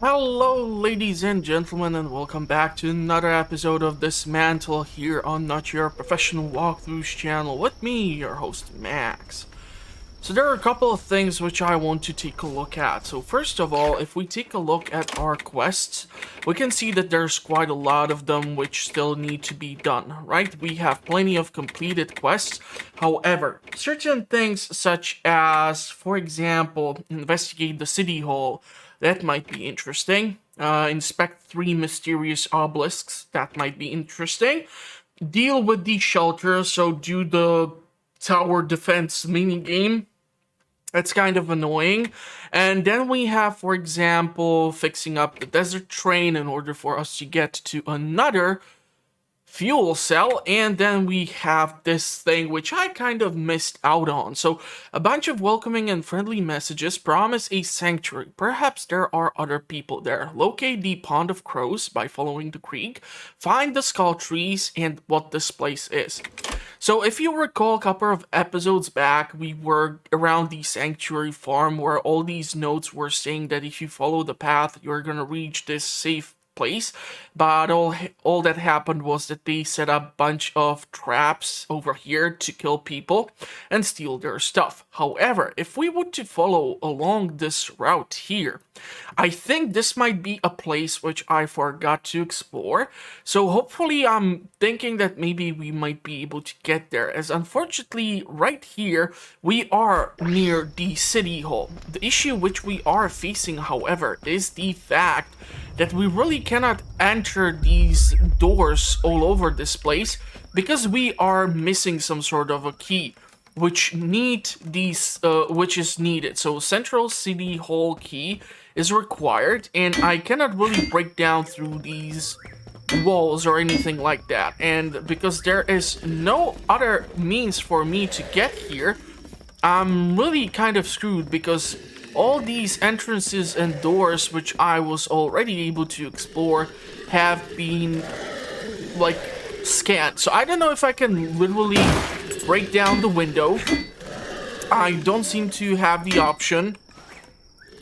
Hello, ladies and gentlemen, and welcome back to another episode of Dysmantle here on Not Your Professional Walkthroughs channel with me, your host, Max. So there are a couple of things which I want to take a look at. So first of all, if we take a look at our quests, we can see that there's quite a lot of them which still need to be done, right? We have plenty of completed quests. However, certain things such as, for example, investigate the city hall, that might be interesting. Inspect 3 mysterious obelisks, that might be interesting. Deal with the shelter, so do the tower defense minigame. That's kind of annoying. And then we have, for example, fixing up the desert train in order for us to get to another fuel cell, and then we have this thing which I kind of missed out on. So a bunch of welcoming and friendly messages promise a sanctuary. Perhaps there are other people there. Locate the Pond of Crows by following the creek. Find the skull trees and what this place is. So if you recall a couple of episodes back, we were around the sanctuary farm where all these notes were saying that if you follow the path, you're gonna reach this safe place, but all that happened was that they set up a bunch of traps over here to kill people and steal their stuff. However, if we were to follow along this route here, I think this might be a place which I forgot to explore. So hopefully I'm thinking that maybe we might be able to get there, as unfortunately right here we are near the city hall. The issue which we are facing, however, is the fact that we really cannot enter these doors all over this place because we are missing some sort of a key which is needed. So central city hall key is required, and I cannot really break down through these walls or anything like that. And because there is no other means for me to get here, I'm really kind of screwed, because all these entrances and doors which I was already able to explore have been like scanned. So I don't know if I can literally break down the window. I don't seem to have the option.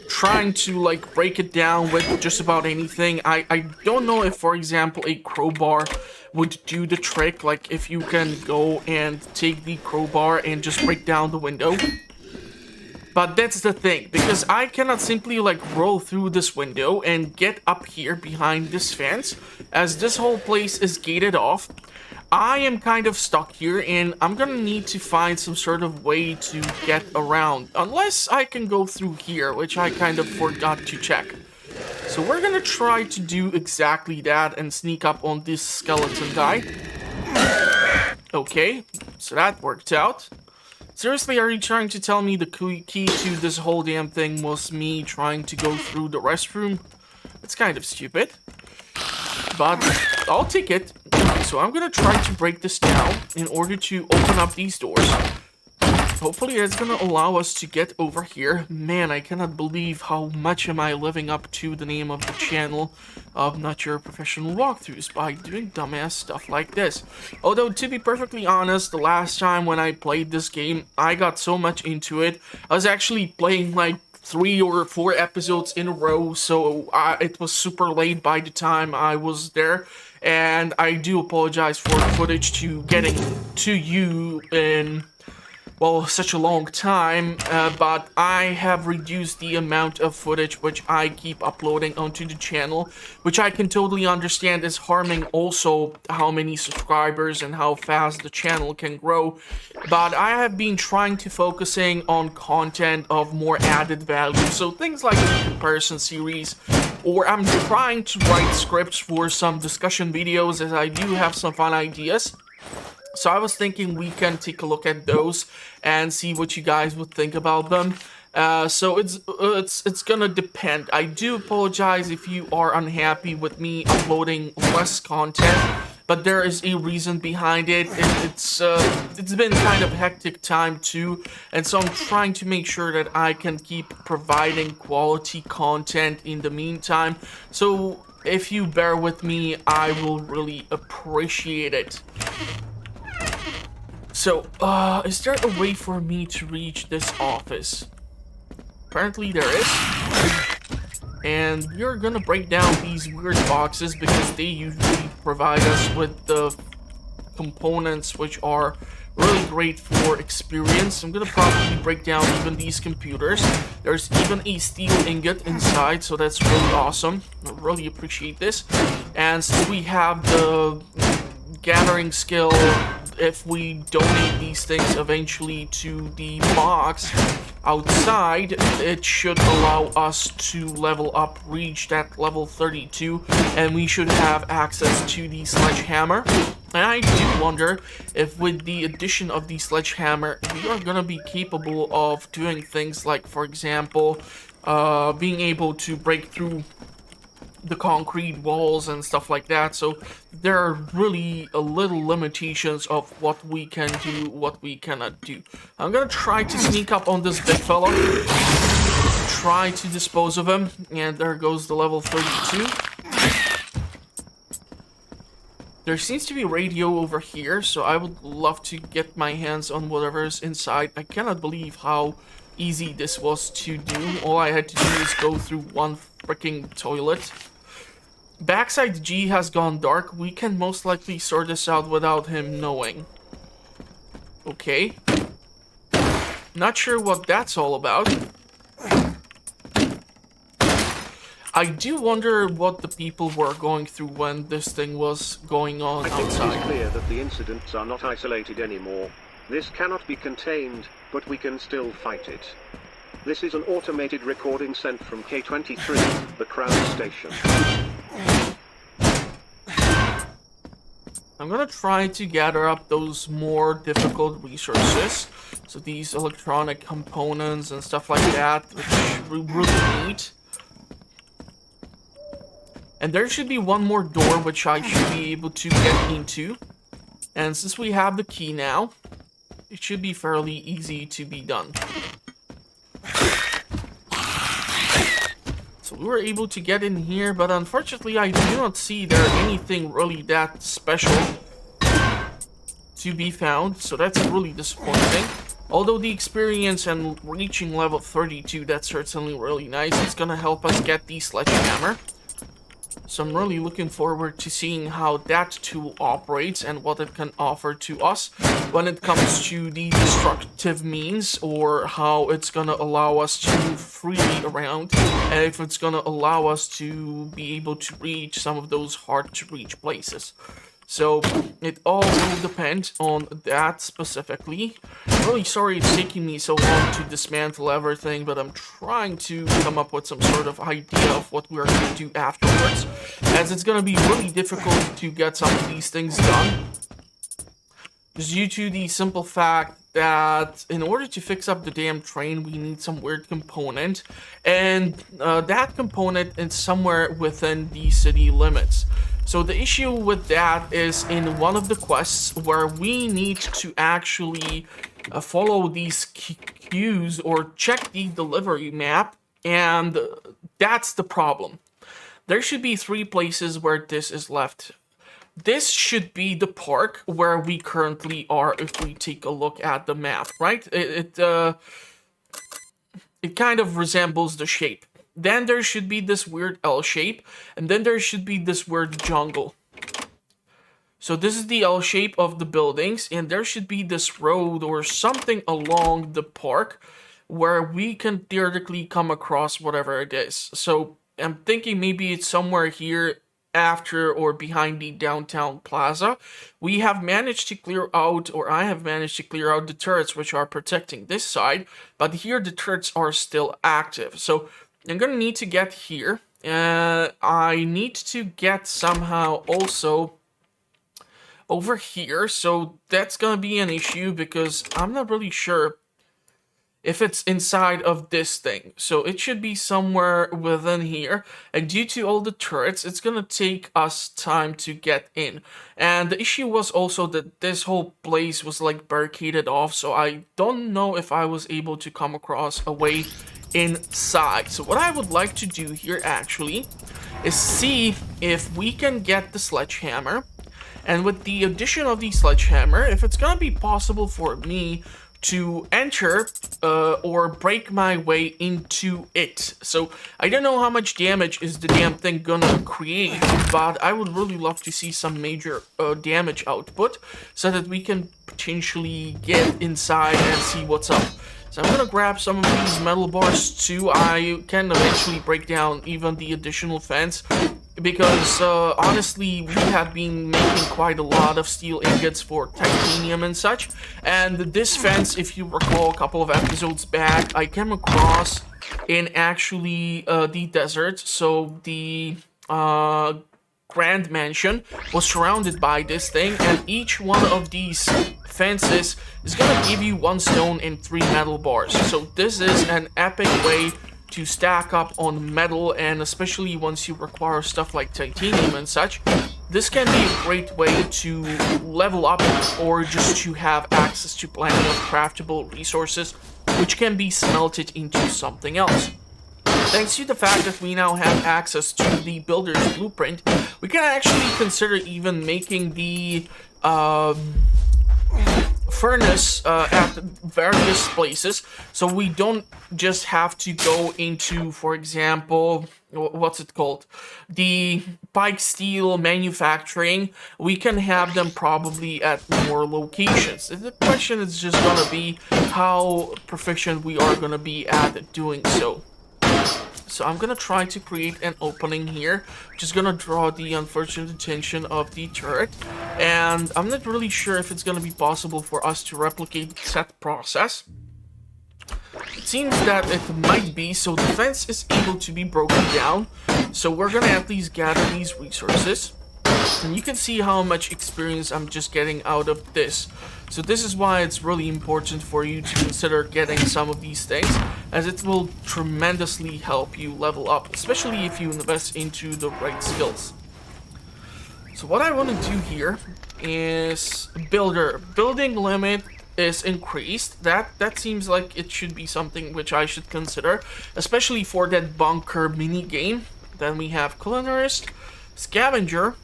Trying to like break it down with just about anything. I don't know if, for example, a crowbar would do the trick. Like if you can go and take the crowbar and just break down the window. But that's the thing, because I cannot simply like roll through this window and get up here behind this fence, as this whole place is gated off. I am kind of stuck here, and I'm gonna need to find some sort of way to get around, unless I can go through here, which I kind of forgot to check. So we're gonna try to do exactly that and sneak up on this skeleton guy. Okay, so that worked out. Seriously, are you trying to tell me the key to this whole damn thing was me trying to go through the restroom? It's kind of stupid, but I'll take it. So I'm gonna try to break this down in order to open up these doors. Hopefully it's gonna allow us to get over here. Man, I cannot believe how much am I living up to the name of the channel of Not Your Professional Walkthroughs by doing dumbass stuff like this. Although, to be perfectly honest, the last time when I played this game, I got so much into it. I was actually playing like 3 or 4 episodes in a row, so it was super late by the time I was there. And I do apologize for the footage to getting to you in, well, such a long time, but I have reduced the amount of footage which I keep uploading onto the channel, which I can totally understand is harming also how many subscribers and how fast the channel can grow. But I have been trying to focusing on content of more added value, so things like the comparison series, or I'm trying to write scripts for some discussion videos, as I do have some fun ideas. So I was thinking we can take a look at those and see what you guys would think about them. So it's gonna depend. I do apologize if you are unhappy with me uploading less content, but there is a reason behind it. It's been kind of a hectic time too, and so I'm trying to make sure that I can keep providing quality content in the meantime. So if you bear with me, I will really appreciate it. So, is there a way for me to reach this office? Apparently there is. And we're gonna break down these weird boxes because they usually provide us with the components which are really great for experience. I'm gonna probably break down even these computers. There's even a steel ingot inside, so that's really awesome. I really appreciate this. And since we have the gathering skill, if we donate these things eventually to the box outside, it should allow us to level up, reach that level 32, and we should have access to the sledgehammer. And I do wonder if with the addition of the sledgehammer, we are gonna be capable of doing things like, for example, being able to break through the concrete walls and stuff like that. So there are really a little limitations of what we can do, what we cannot do. I'm gonna try to sneak up on this big fellow, try to dispose of him, and there goes the level 32. There seems to be radio over here, so I would love to get my hands on whatever's inside. I cannot believe how easy this was to do. All I had to do is go through one freaking toilet. Backside G has gone dark. We can most likely sort this out without him knowing. Okay. Not sure what that's all about. I do wonder what the people were going through when this thing was going on outside. It is clear that the incidents are not isolated anymore. This cannot be contained, but we can still fight it. This is an automated recording sent from K23, the Crown Station. I'm gonna try to gather up those more difficult resources. So these electronic components and stuff like that, which we really need. And there should be one more door which I should be able to get into. And since we have the key now, it should be fairly easy to be done. So we were able to get in here, but unfortunately I do not see there anything really that special to be found. So that's really disappointing. Although the experience and reaching level 32, that's certainly really nice. It's gonna help us get the sledgehammer. So I'm really looking forward to seeing how that tool operates and what it can offer to us when it comes to the destructive means, or how it's gonna allow us to move freely around, and if it's gonna allow us to be able to reach some of those hard to reach places. So it all will depend on that specifically. I'm really sorry it's taking me so long to dismantle everything, but I'm trying to come up with some sort of idea of what we're going to do afterwards, as it's going to be really difficult to get some of these things done. Just due to the simple fact that in order to fix up the damn train, we need some weird component, and that component is somewhere within the city limits. So the issue with that is in one of the quests where we need to actually follow these cues or check the delivery map, and that's the problem. There should be 3 places where this is left. This should be the park where we currently are if we take a look at the map, right? It kind of resembles the shape. Then there should be this weird L shape, and then there should be this weird jungle. So this is the L shape of the buildings, and there should be this road or something along the park where we can theoretically come across whatever it is. So I'm thinking maybe it's somewhere here after or behind the downtown plaza. We have managed to clear out, or I have managed to clear out the turrets which are protecting this side, but here the turrets are still active. So I'm gonna need to get here. I need to get somehow also over here, so that's gonna be an issue because I'm not really sure if it's inside of this thing. So it should be somewhere within here, and due to all the turrets, it's gonna take us time to get in. And the issue was also that this whole place was like barricaded off, so I don't know if I was able to come across a way inside. So what I would like to do here actually is see if we can get the sledgehammer, and with the addition of the sledgehammer, if it's gonna be possible for me to enter or break my way into it. So I don't know how much damage is the damn thing gonna create, but I would really love to see some major damage output so that we can potentially get inside and see what's up. So I'm gonna grab some of these metal bars too. I can eventually break down even the additional fence, because honestly we have been making quite a lot of steel ingots for titanium and such, and this fence, if you recall a couple of episodes back, I came across in actually the desert. So the Grand Mansion was surrounded by this thing, and each one of these fences is gonna give you 1 stone and 3 metal bars. So this is an epic way to stack up on metal, and especially once you require stuff like titanium and such, this can be a great way to level up or just to have access to plenty of craftable resources which can be smelted into something else. Thanks to the fact that we now have access to the builder's blueprint, we can actually consider even making the furnace at various places, so we don't just have to go into, for example, what's it called, the pike steel manufacturing. We can have them probably at more locations. The question is just gonna be how proficient we are gonna be at doing so. So I'm gonna try to create an opening here, which is gonna draw the unfortunate attention of the turret. And I'm not really sure if it's gonna be possible for us to replicate that process. It seems that it might be, so the fence is able to be broken down. So we're gonna at least gather these resources. And you can see how much experience I'm just getting out of this. So this is why it's really important for you to consider getting some of these things, as it will tremendously help you level up, especially if you invest into the right skills. So what I want to do here is building limit is increased. That seems like it should be something which I should consider, especially for that bunker mini game. Then we have culinarist, scavenger,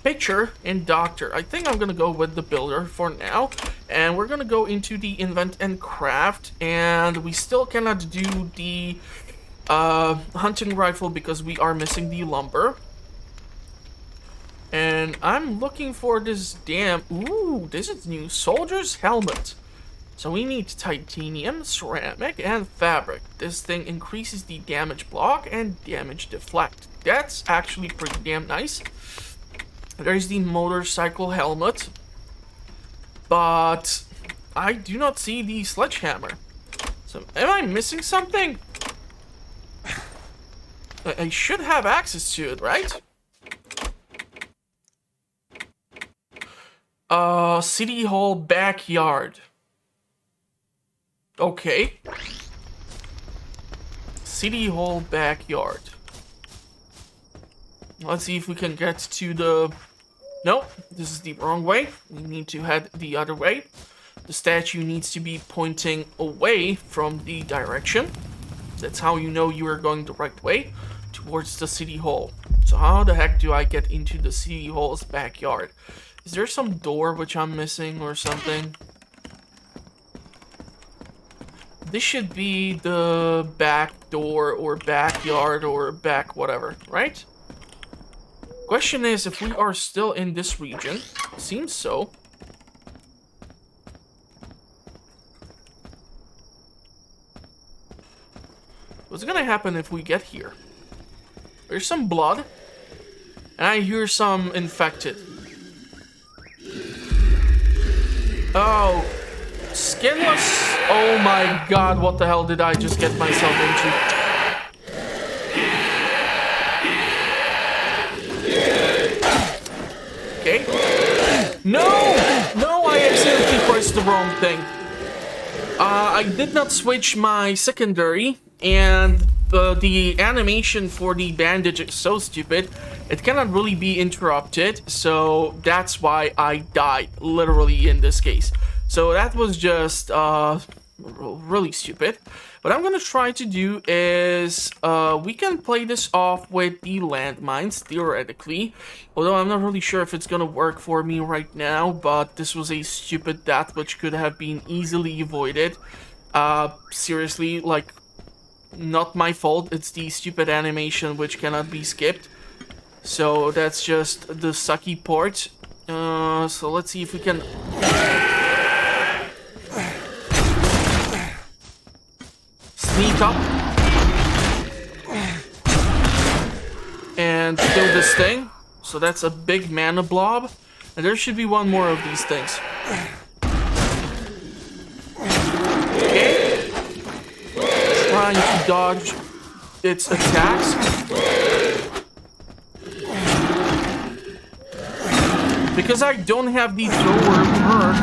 pitcher, and doctor. I think I'm gonna go with the builder for now, and we're gonna go into the invent and craft, and we still cannot do the hunting rifle because we are missing the lumber. And I'm looking for this damn, ooh, this is new, soldier's helmet. So we need titanium, ceramic, and fabric. This thing increases the damage block and damage deflect. That's actually pretty damn nice. There's the motorcycle helmet, but I do not see the sledgehammer. So am I missing something? I should have access to it, right? City Hall backyard. Okay. City Hall backyard. Let's see if we can get to the... Nope, this is the wrong way. We need to head the other way. The statue needs to be pointing away from the direction. That's how you know you are going the right way, towards the City Hall. So how the heck do I get into the City Hall's backyard? Is there some door which I'm missing or something? This should be the back door or backyard or back whatever, right? Question is if we are still in this region. Seems so. What's gonna happen if we get here? There's some blood. And I hear some infected. Oh. Skinless. Oh my god, what the hell did I just get myself into? Okay. No! No, I accidentally pressed the wrong thing. I did not switch my secondary, and the animation for the bandage is so stupid, it cannot really be interrupted, so that's why I died, literally, in this case. So that was just really stupid. What I'm gonna try to do is we can play this off with the landmines, theoretically. Although I'm not really sure if it's gonna work for me right now, but this was a stupid death which could have been easily avoided. Seriously, like, not my fault. It's the stupid animation which cannot be skipped. So that's just the sucky part. So let's see if we can... sneak up and kill this thing. So that's a big mana blob. And there should be one more of these things. Okay. Trying to dodge its attacks. Because I don't have the thrower perk,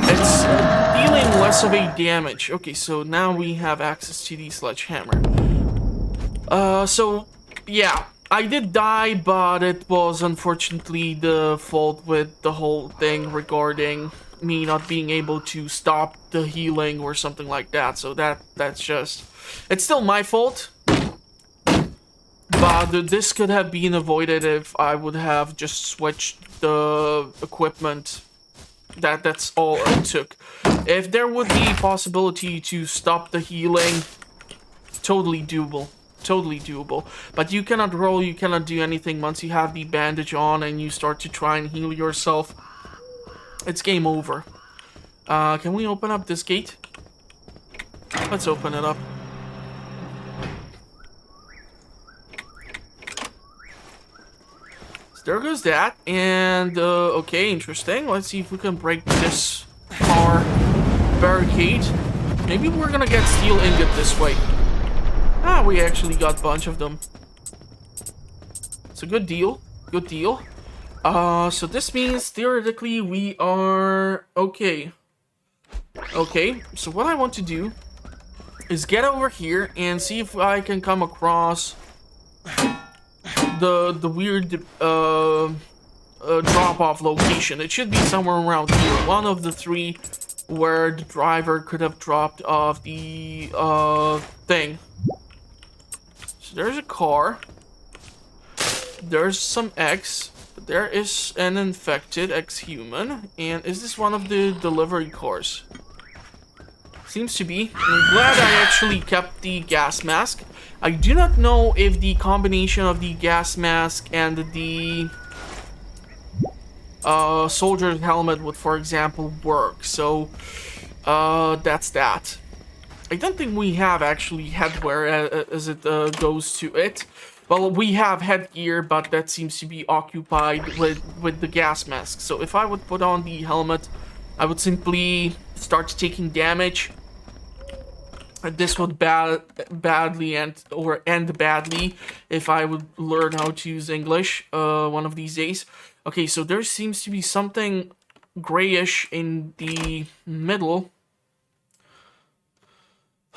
it's dealing less of a damage. Okay, so now we have access to the sledgehammer. So, yeah, I did die, but it was unfortunately the fault with the whole thing regarding me not being able to stop the healing or something like that. So that's just... it's still my fault. But this could have been avoided if I would have just switched the equipment. That's all it took. If there would be possibility to stop the healing, totally doable. Totally doable. But you cannot roll, you cannot do anything once you have the bandage on and you start to try and heal yourself. It's game over. Can we open up this gate? Let's open it up. There goes that, and okay, interesting. Let's see if we can break this car barricade. Maybe we're gonna get steel ingot this way. Ah, we actually got a bunch of them. It's a good deal. Good deal. So this means theoretically we are okay. Okay, so what I want to do is get over here and see if I can come across the weird drop-off location. It should be somewhere around here. One of the three where the driver could have dropped off the thing. So there's a car. There's some eggs. There is an infected ex-human. And is this one of the delivery cars? Seems to be. I'm glad I actually kept the gas mask. I do not know if the combination of the gas mask and the soldier's helmet would, for example, work. So, that's that. I don't think we have actually headwear as it goes to it. Well, we have headgear, but that seems to be occupied with the gas mask. So if I would put on the helmet, I would simply start taking damage. This would badly end badly if I would learn how to use English one of these days. Okay, so there seems to be something grayish in the middle.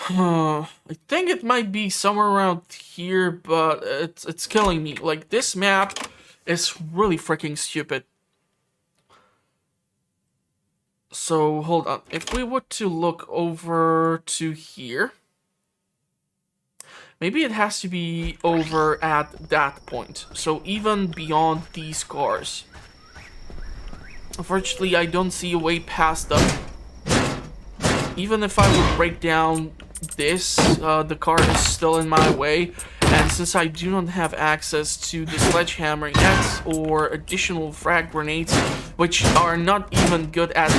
I think it might be somewhere around here, but it's killing me. Like, this map is really freaking stupid. So, hold on. If we were to look over to here, maybe it has to be over at that point. So, even beyond these cars. Unfortunately, I don't see a way past them. Even if I would break down this, the car is still in my way. And since I do not have access to the sledgehammering X or additional frag grenades, which are not even good at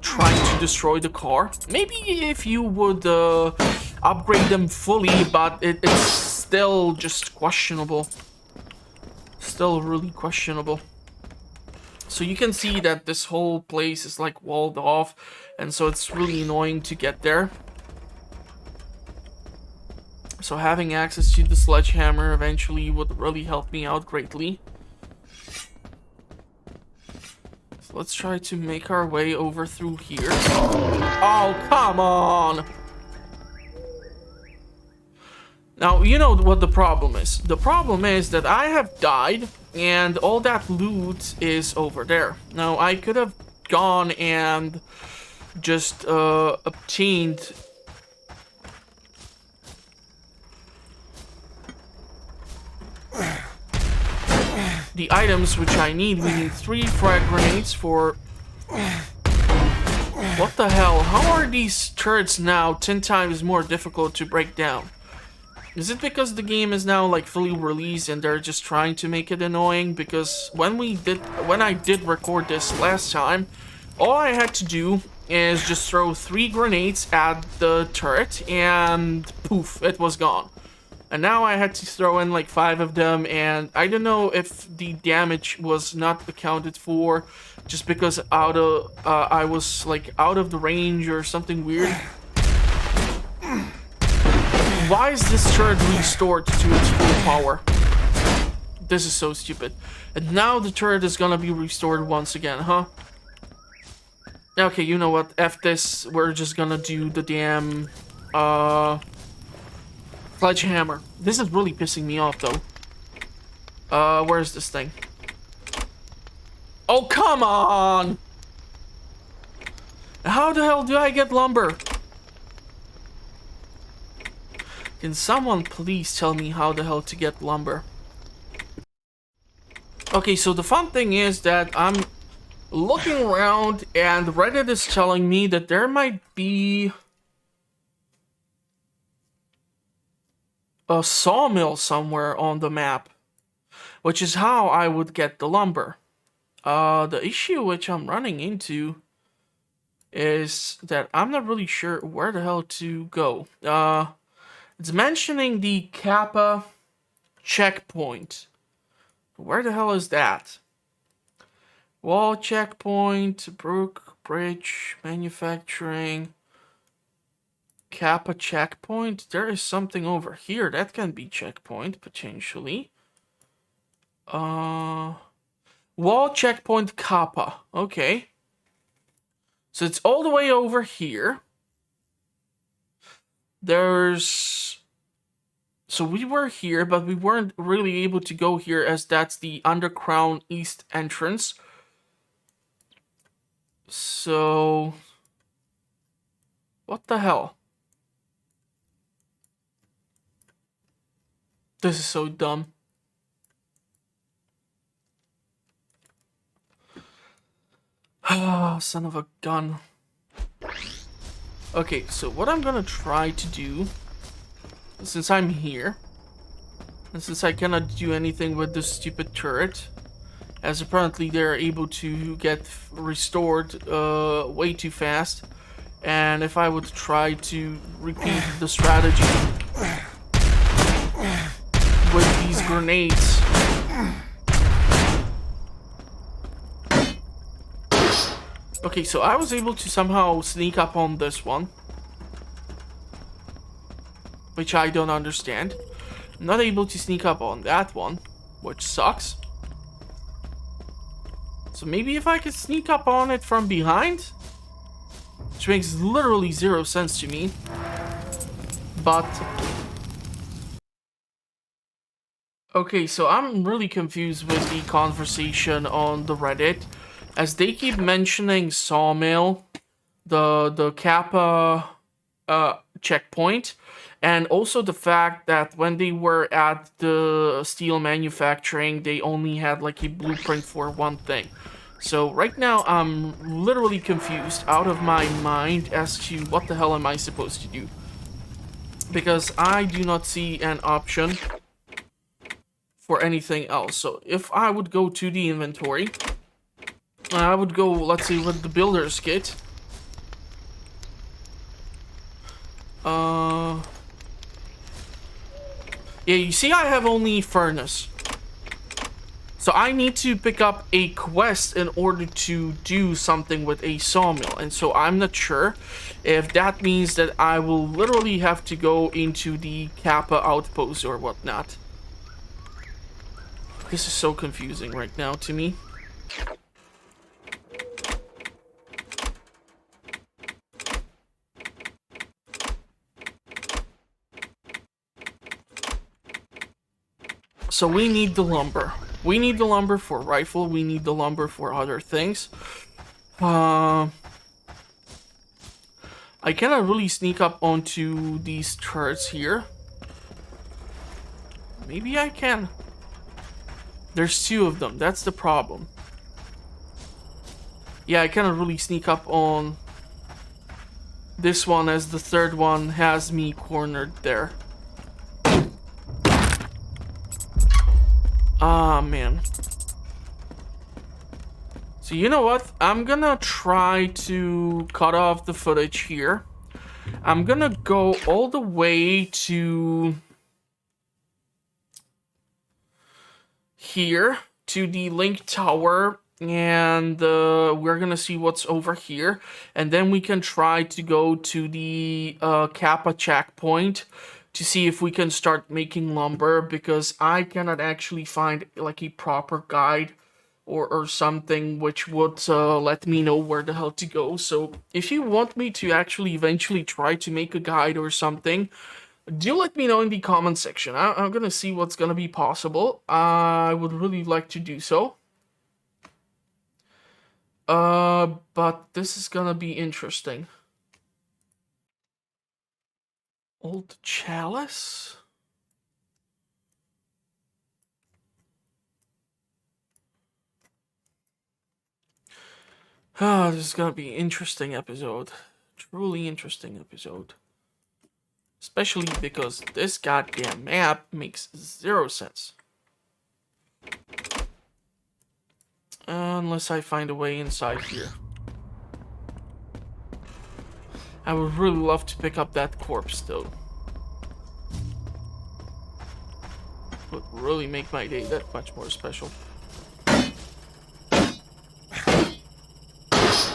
trying to destroy the car, maybe if you would upgrade them fully, but it's still just questionable. Still really questionable. So you can see that this whole place is like walled off, and so it's really annoying to get there. So having access to the sledgehammer eventually would really help me out greatly. So let's try to make our way over through here. Oh, come on! Now, you know what the problem is. The problem is that I have died, and all that loot is over there. Now, I could have gone and just obtained the items which I need. We need 3 frag grenades for... What the hell? How are these turrets now 10 times more difficult to break down? Is it because the game is now like fully released and they're just trying to make it annoying? Because when I did record this last time, all I had to do is just throw 3 grenades at the turret and poof, it was gone. And now I had to throw in like 5 of them, and I don't know if the damage was not accounted for just because I was like out of the range or something weird. Why is this turret restored to its full power? This is so stupid. And now the turret is gonna be restored once again, huh? Okay, you know what? F this. We're just gonna do the damn sledgehammer. This is really pissing me off though. Where's this thing? Oh, come on! How the hell do I get lumber? Can someone please tell me how the hell to get lumber? Okay, so the fun thing is that I'm looking around and Reddit is telling me that there might be a sawmill somewhere on the map, which is how I would get the lumber. The issue which I'm running into is that I'm not really sure where the hell to go. It's mentioning the Kappa checkpoint. Where the hell is that? Wall checkpoint, Brook Bridge, manufacturing, Kappa checkpoint. There is something over here that can be checkpoint potentially. Wall checkpoint Kappa. Okay. So it's all the way over here. So we were here, but we weren't really able to go here as that's the Underground East entrance. So... what the hell? This is so dumb. Ah, son of a gun. Okay, so what I'm gonna try to do, since I'm here, and since I cannot do anything with this stupid turret, as apparently they're able to get restored way too fast, and if I would try to repeat the strategy with these grenades, okay, so I was able to somehow sneak up on this one, which I don't understand. I'm not able to sneak up on that one, which sucks. So maybe if I could sneak up on it from behind, which makes literally 0 sense to me. But okay, so I'm really confused with the conversation on the Reddit, as they keep mentioning sawmill, the Kappa checkpoint, and also the fact that when they were at the steel manufacturing, they only had like a blueprint for one thing. So right now I'm literally confused out of my mind as to what the hell am I supposed to do, because I do not see an option for anything else. So if I would go to the inventory, I would go, let's say, with the builder's kit. Yeah, you see I have only furnace. So I need to pick up a quest in order to do something with a sawmill. And so I'm not sure if that means that I will literally have to go into the Kappa outpost or whatnot. This is so confusing right now to me. So we need the lumber. We need the lumber for rifle. We need the lumber for other things. I cannot really sneak up onto these turrets here. Maybe I can. There's two of them. That's the problem. Yeah, I cannot really sneak up on this one as the third one has me cornered there. Ah, man. So you know what? I'm gonna try to cut off the footage here. I'm gonna go all the way to here, to the link tower, and we're gonna see what's over here, and then we can try to go to the Kappa checkpoint to see if we can start making lumber, because I cannot actually find like a proper guide or something which would let me know where the hell to go. So if you want me to actually eventually try to make a guide or something, do let me know in the comment section. I'm gonna see what's gonna be possible. I would really like to do so. But this is gonna be interesting. Old chalice? Ah, this is gonna be an interesting episode. Truly interesting episode. Especially because this goddamn map makes zero sense. Unless I find a way inside here. I would really love to pick up that corpse though. Would really make my day that much more special.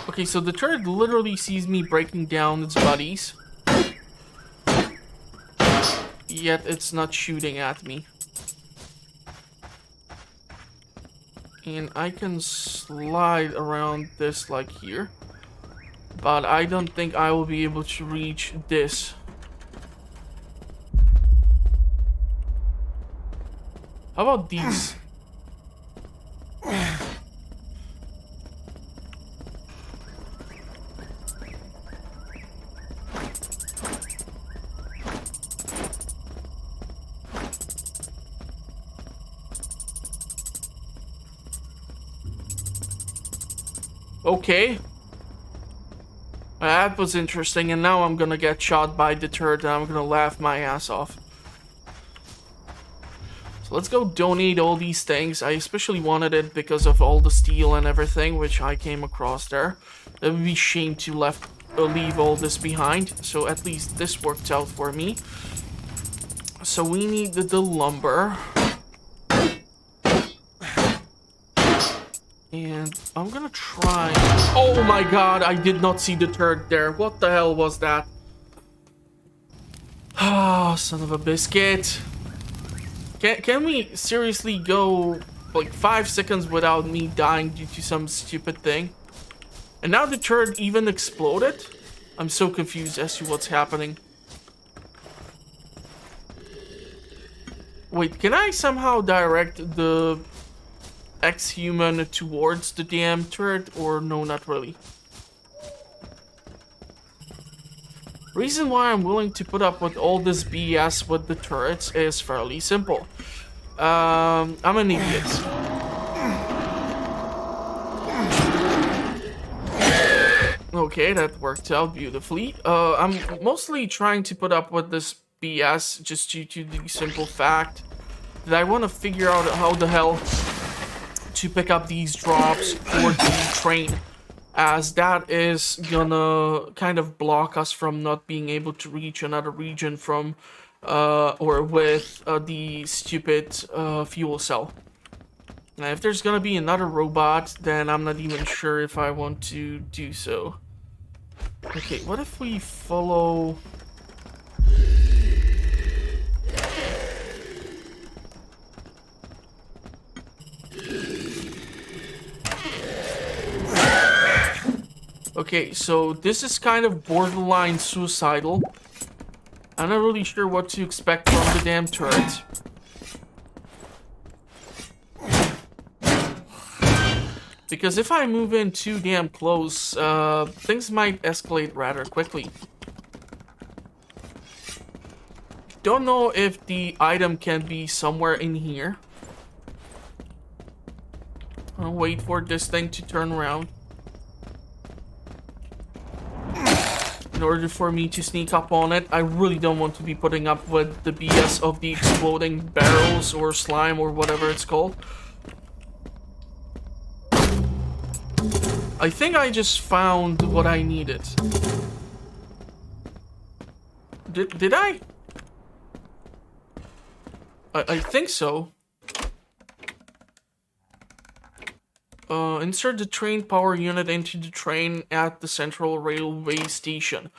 Okay, so the turret literally sees me breaking down its buddies. Yet it's not shooting at me. And I can slide around this like here. But I don't think I will be able to reach this. How about these? Okay. That was interesting, and now I'm gonna get shot by the turret and I'm gonna laugh my ass off. So let's go donate all these things. I especially wanted it because of all the steel and everything which I came across there. It would be a shame to leave all this behind, so at least this worked out for me. So we need the lumber. And I'm gonna try... Oh my god, I did not see the turret there. What the hell was that? Ah, son of a biscuit. Can we seriously go like 5 seconds without me dying due to some stupid thing? And now the turret even exploded? I'm so confused as to what's happening. Wait, can I somehow direct the ex-human towards the damn turret, or no, not really? Reason why I'm willing to put up with all this BS with the turrets is fairly simple. I'm an idiot. Okay, that worked out beautifully. I'm mostly trying to put up with this BS just due to the simple fact that I want to figure out how the hell to pick up these drops for the train, as that is gonna kind of block us from not being able to reach another region from or with the stupid fuel cell. Now if there's gonna be another robot, then I'm not even sure if I want to do so. Okay, what if we follow... Okay, so this is kind of borderline suicidal. I'm not really sure what to expect from the damn turret. Because if I move in too damn close, things might escalate rather quickly. Don't know if the item can be somewhere in here. I'll wait for this thing to turn around in order for me to sneak up on it. I really don't want to be putting up with the BS of the exploding barrels or slime or whatever it's called. I think I just found what I needed. Did I? I think so. Insert the train power unit into the train at the central railway station.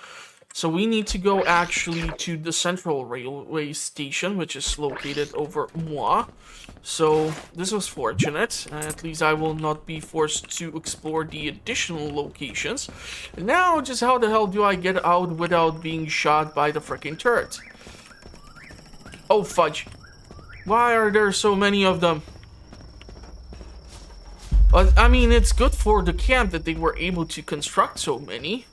So we need to go actually to the central railway station, which is located over moi. So this was fortunate. At least I will not be forced to explore the additional locations. Now, just how the hell do I get out without being shot by the freaking turret? Oh, fudge. Why are there so many of them? But, I mean, it's good for the camp that they were able to construct so many.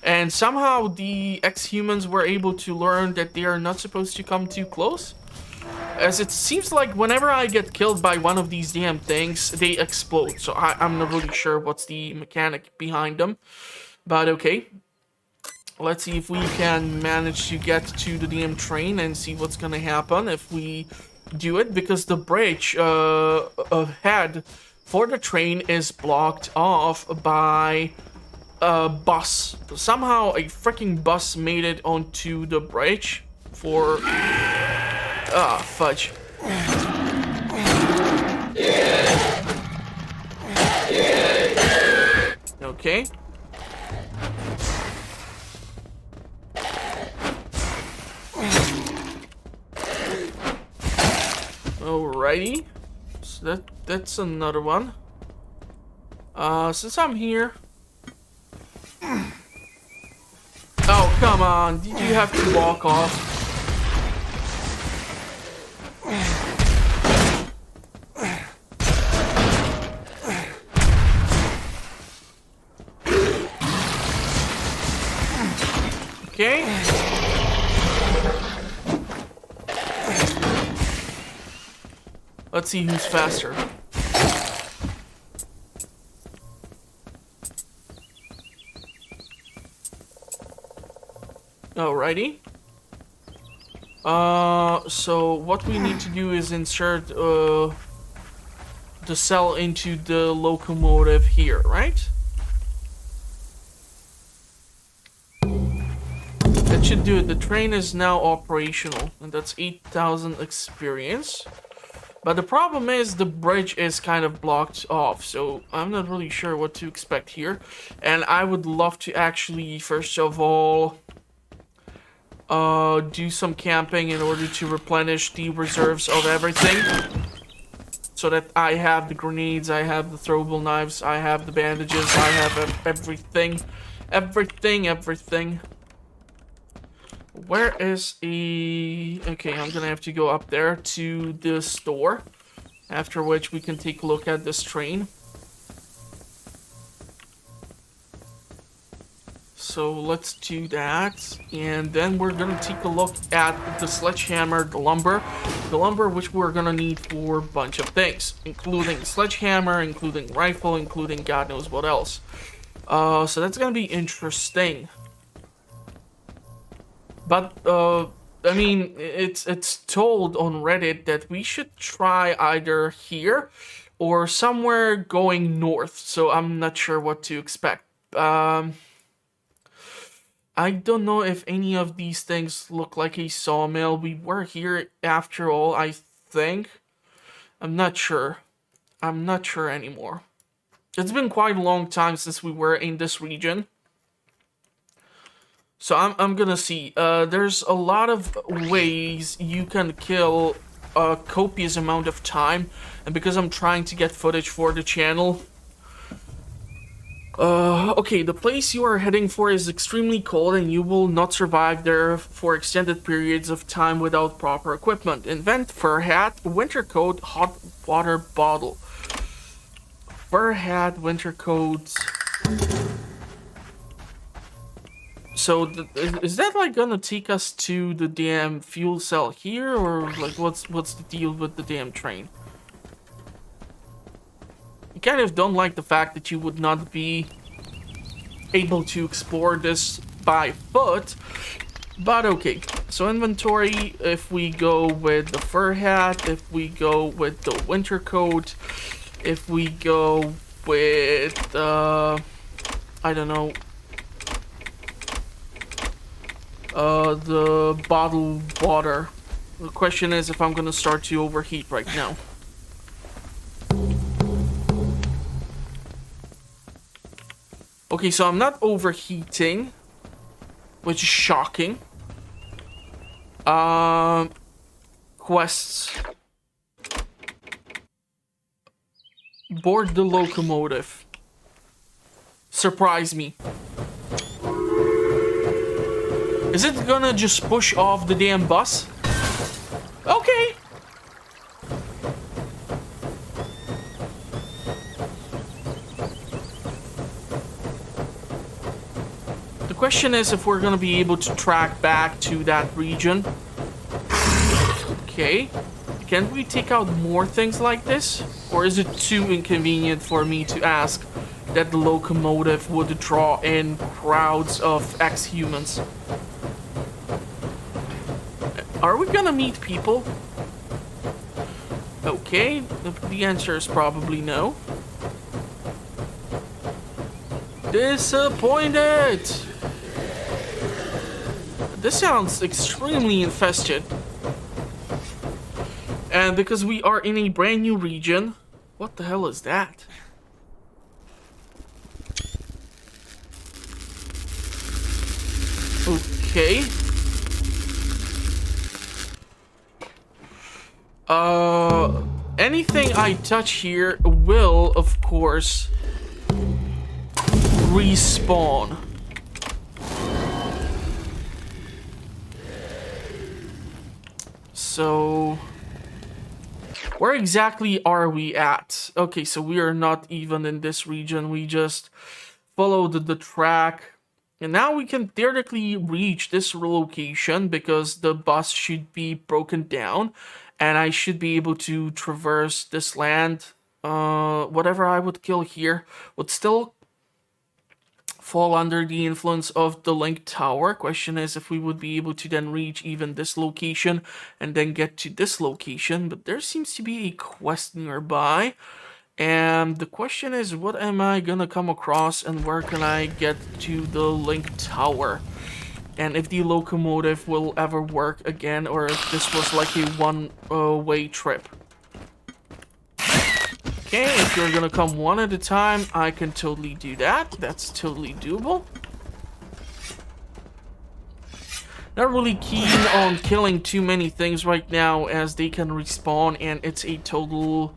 And somehow the ex-humans were able to learn that they are not supposed to come too close. As it seems like whenever I get killed by one of these damn things, they explode. So I'm not really sure what's the mechanic behind them. But okay. Let's see if we can manage to get to the damn train and see what's gonna happen if we do it. Because the bridge ahead for the train is blocked off by a bus. Somehow a freaking bus made it onto the bridge for... Ah, fudge. Okay. Alrighty. So that's another one. Since I'm here... Oh, come on. Did you have to walk off? Okay. Let's see who's faster. Alrighty. So what we need to do is insert the cell into the locomotive here, right? That should do it. The train is now operational, and that's 8,000 experience. But the problem is the bridge is kind of blocked off, so I'm not really sure what to expect here. And I would love to actually, first of all, do some camping in order to replenish the reserves of everything. So that I have the grenades, I have the throwable knives, I have the bandages, I have everything. Everything. Where is a... Okay, I'm gonna have to go up there to the store. After which we can take a look at this train. So let's do that. And then we're gonna take a look at the sledgehammer, the lumber. The lumber which we're gonna need for a bunch of things. Including sledgehammer, including rifle, including God knows what else. So that's gonna be interesting. But, I mean, it's told on Reddit that we should try either here or somewhere going north. So I'm not sure what to expect. I don't know if any of these things look like a sawmill. We were here after all, I think. I'm not sure. I'm not sure anymore. It's been quite a long time since we were in this region. So I'm gonna see. There's a lot of ways you can kill a copious amount of time, and because I'm trying to get footage for the channel. Okay, the place you are heading for is extremely cold, and you will not survive there for extended periods of time without proper equipment. Invent fur hat, winter coat, hot water bottle. Fur hat, winter coat. So, is that like gonna take us to the damn fuel cell here, or like what's the deal with the damn train? kind of don't like the fact that you would not be able to explore this by foot, but okay. So inventory, if we go with the fur hat, if we go with the winter coat, if we go with, I don't know, the bottled water. The question is if I'm gonna start to overheat right now. Okay, so I'm not overheating, which is shocking. Quests. Board the locomotive. Surprise me. Is it gonna just push off the damn bus? Okay. The question is if we're gonna be able to track back to that region. Okay. Can't we take out more things like this? Or is it too inconvenient for me to ask that the locomotive would draw in crowds of ex-humans? Are we gonna meet people? Okay, the answer is probably no. Disappointed! This sounds extremely infested. And because we are in a brand new region, what the hell is that? Okay. Anything I touch here will, of course, respawn. So, where exactly are we at? Okay, so we are not even in this region. We just followed the track. And now we can theoretically reach this location because the bus should be broken down. And I should be able to traverse this land. Whatever I would kill here would still fall under the influence of the link tower. Question is if we would be able to then reach even this location and then get to this location. But there seems to be a quest nearby. And the question is, what am I gonna come across and where can I get to the link tower? And if the locomotive will ever work again, or if this was like a one-way trip. Okay, if you're gonna come one at a time, I can totally do that. That's totally doable. Not really keen on killing too many things right now, as they can respawn, and it's a total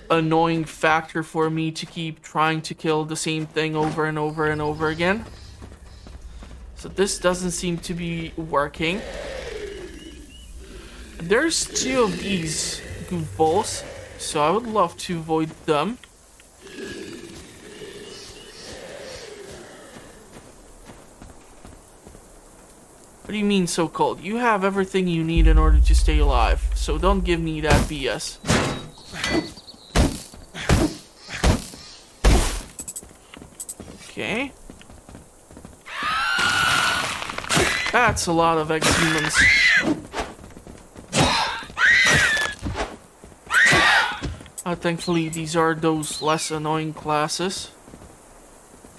annoying factor for me to keep trying to kill the same thing over and over and over again. So this doesn't seem to be working. There's two of these goofballs, so I would love to avoid them. What do you mean so cold? You have everything you need in order to stay alive, so don't give me that BS. Okay. That's a lot of ex-humans. Thankfully, these are those less annoying classes.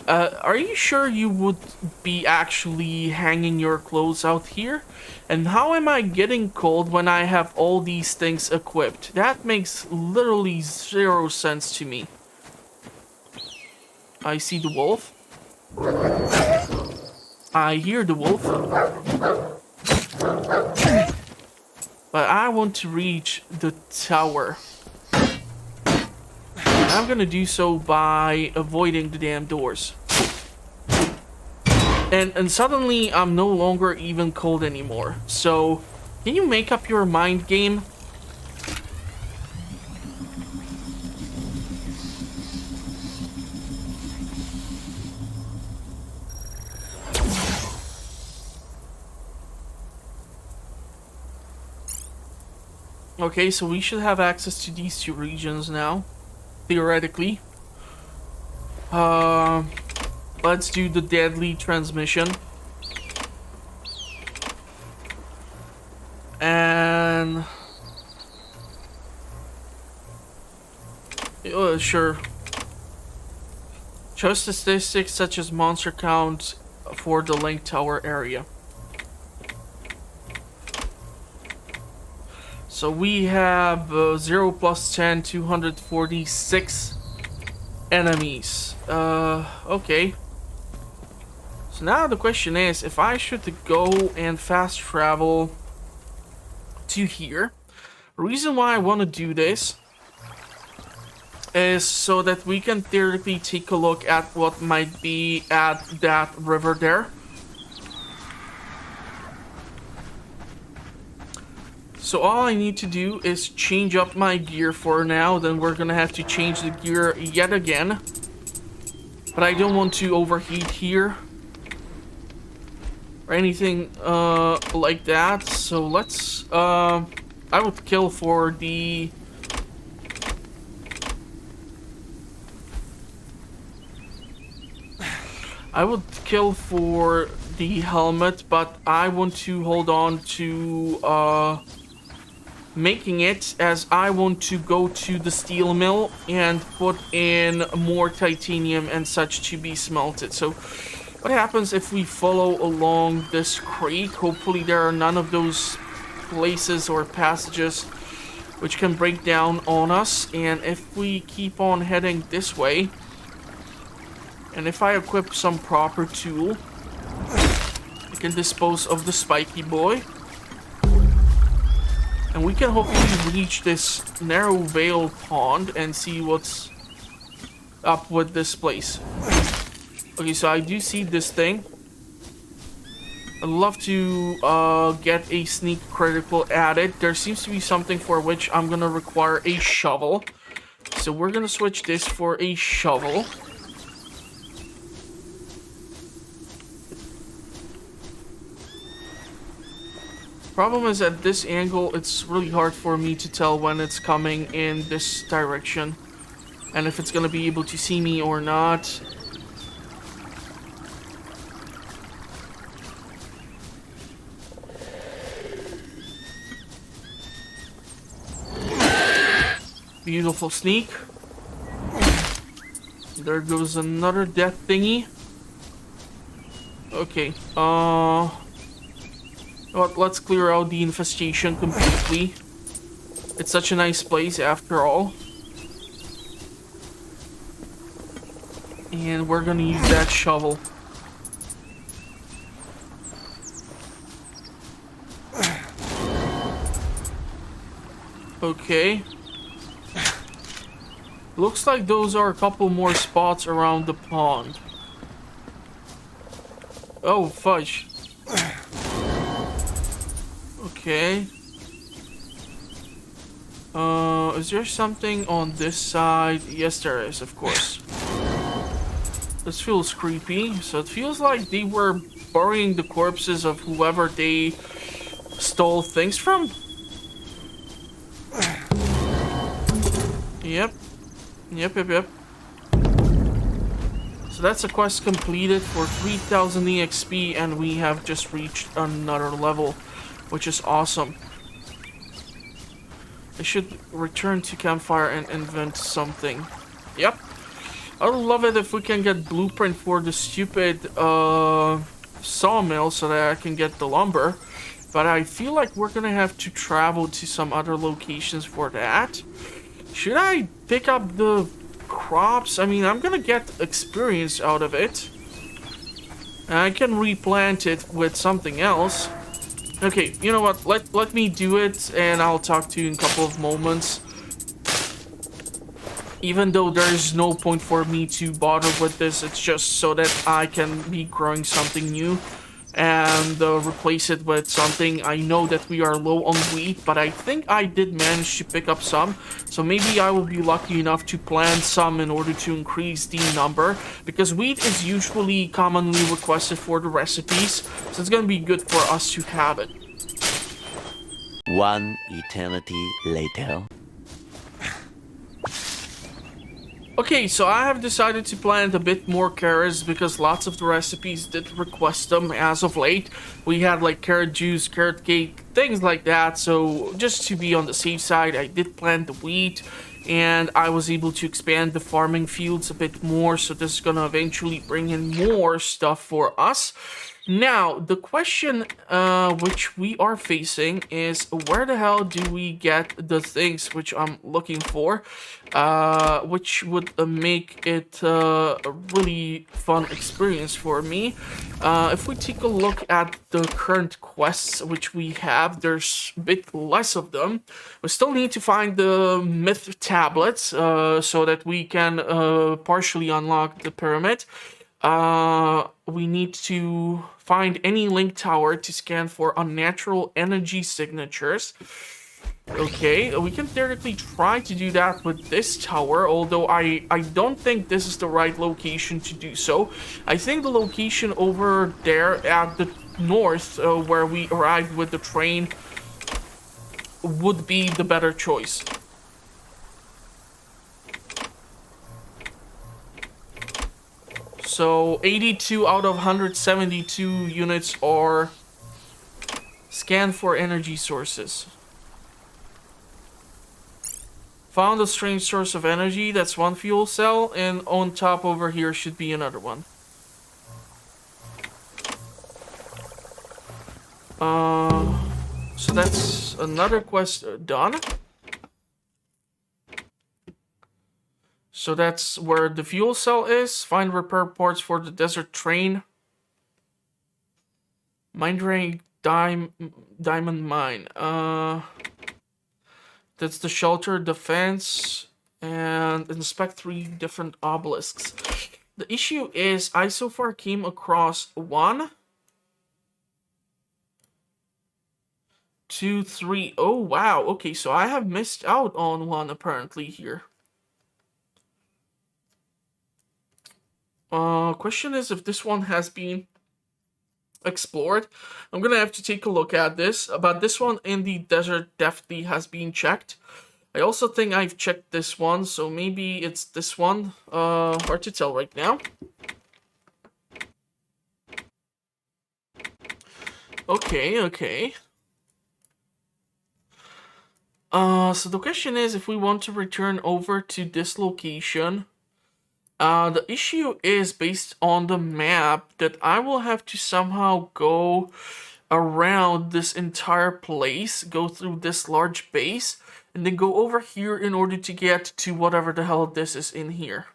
Are you sure you would be actually hanging your clothes out here? And how am I getting cold when I have all these things equipped? That makes literally zero sense to me. I see the wolf. I hear the wolf. But I want to reach the tower. I'm gonna do so by avoiding the damn doors. And suddenly I'm no longer even cold anymore. So, can you make up your mind, game? Okay, so we should have access to these two regions now. theoretically. Let's do the deadly transmission. And sure. Show statistics such as monster count for the Link Tower area. So we have 0 plus 10, 246 enemies. Okay. So now the question is, if I should go and fast travel to here. The reason why I want to do this is so that we can theoretically take a look at what might be at that river there. So all I need to do is change up my gear for now. Then we're gonna have to change the gear yet again. But I don't want to overheat here or anything like that. So let's I would kill for the helmet, but I want to hold on to making it, as I want to go to the steel mill and put in more titanium and such to be smelted. So what happens if we follow along this creek? Hopefully there are none of those places or passages which can break down on us. And if we keep on heading this way, and if I equip some proper tool, I can dispose of the spiky boy. And we can hopefully reach this narrow veil pond and see what's up with this place. Okay, so I do see this thing. I'd love to get a sneak critical at it. There seems to be something for which I'm gonna require a shovel. So we're gonna switch this for a shovel. Problem is, at this angle, it's really hard for me to tell when it's coming in this direction and if it's gonna be able to see me or not. Beautiful sneak. There goes another death thingy. Okay, let's clear out the infestation completely. It's such a nice place after all. And we're gonna use that shovel. Okay. Looks like those are a couple more spots around the pond. Oh, fudge. Okay. Is there something on this side? Yes, there is, of course. This feels creepy. So it feels like they were burying the corpses of whoever they stole things from. Yep. Yep. So that's a quest completed for 3000 EXP, and we have just reached another level, which is awesome. I should return to campfire and invent something. Yep. I would love it if we can get blueprint for the stupid sawmill so that I can get the lumber. But I feel like we're gonna have to travel to some other locations for that. Should I pick up the crops? I mean, I'm gonna get experience out of it. And I can replant it with something else. Okay, you know what? Let me do it, and I'll talk to you in a couple of moments. Even though there is no point for me to bother with this, it's just so that I can be growing something new and replace it with something. I know that we are low on wheat, but I think I did manage to pick up some. So maybe I will be lucky enough to plant some in order to increase the number, because wheat is usually commonly requested for the recipes, so it's going to be good for us to have it. One eternity later. Okay, so I have decided to plant a bit more carrots because lots of the recipes did request them as of late. We had like carrot juice, carrot cake, things like that. So just to be on the safe side, I did plant the wheat and I was able to expand the farming fields a bit more. So this is gonna eventually bring in more stuff for us. Now, the question which we are facing is where the hell do we get the things which I'm looking for, which would make it a really fun experience for me. If we take a look at the current quests which we have, there's a bit less of them. We still need to find the myth tablets so that we can partially unlock the pyramid. We need to find any link tower to scan for unnatural energy signatures. Okay, we can theoretically try to do that with this tower, although I don't think this is the right location to do so. I think the location over there at the north, where we arrived with the train, would be the better choice. So 82 out of 172 units are scanned for energy sources. Found a strange source of energy, that's one fuel cell, and on top over here should be another one. So that's another quest done. So that's where the fuel cell is. Find repair parts for the desert train. Mine drain diamond mine. That's the shelter, defense, and inspect 3 different obelisks. The issue is I so far came across 1, 2, 3. Oh wow. Okay, so I have missed out on one apparently here. Question is if this one has been explored. I'm gonna have to take a look at this. But this one in the desert definitely has been checked. I also think I've checked this one, so maybe it's this one. Hard to tell right now. Okay. So the question is if we want to return over to this location. The issue is based on the map that I will have to somehow go around this entire place, go through this large base, and then go over here in order to get to whatever the hell this is in here.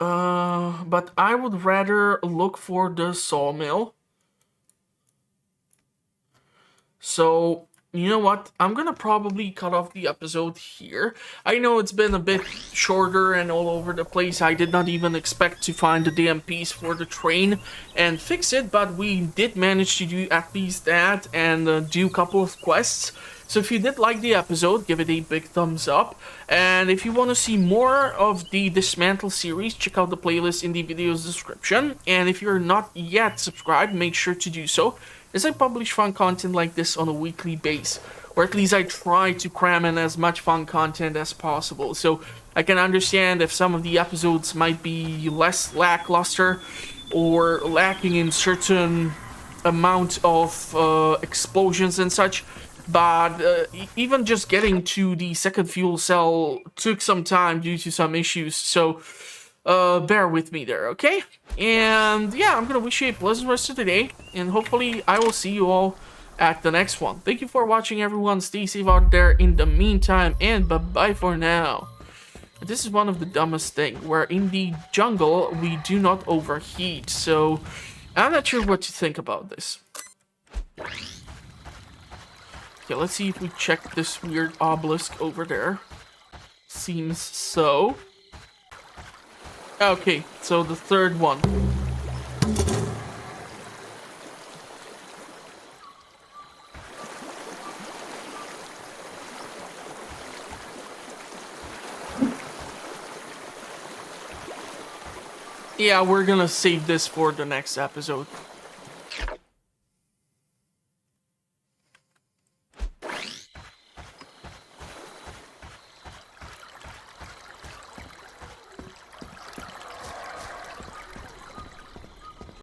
But I would rather look for the sawmill. So you know what? I'm gonna probably cut off the episode here. I know it's been a bit shorter and all over the place. I did not even expect to find the damn piece for the train and fix it, but we did manage to do at least that and do a couple of quests. So if you did like the episode, give it a big thumbs up. And if you want to see more of the Dysmantle series, check out the playlist in the video's description. And if you're not yet subscribed, make sure to do so, as I publish fun content like this on a weekly basis, or at least I try to cram in as much fun content as possible. So I can understand if some of the episodes might be less lackluster or lacking in certain amount of explosions and such, but even just getting to the second fuel cell took some time due to some issues, so bear with me there, okay? And yeah, I'm gonna wish you a pleasant rest of the day, and hopefully I will see you all at the next one. Thank you for watching, everyone. Stay safe out there in the meantime, and bye-bye for now. This is one of the dumbest things, where in the jungle we do not overheat, so I'm not sure what to think about this. Okay, let's see if we check this weird obelisk over there. Seems so. Okay, so the third one. Yeah, we're gonna save this for the next episode.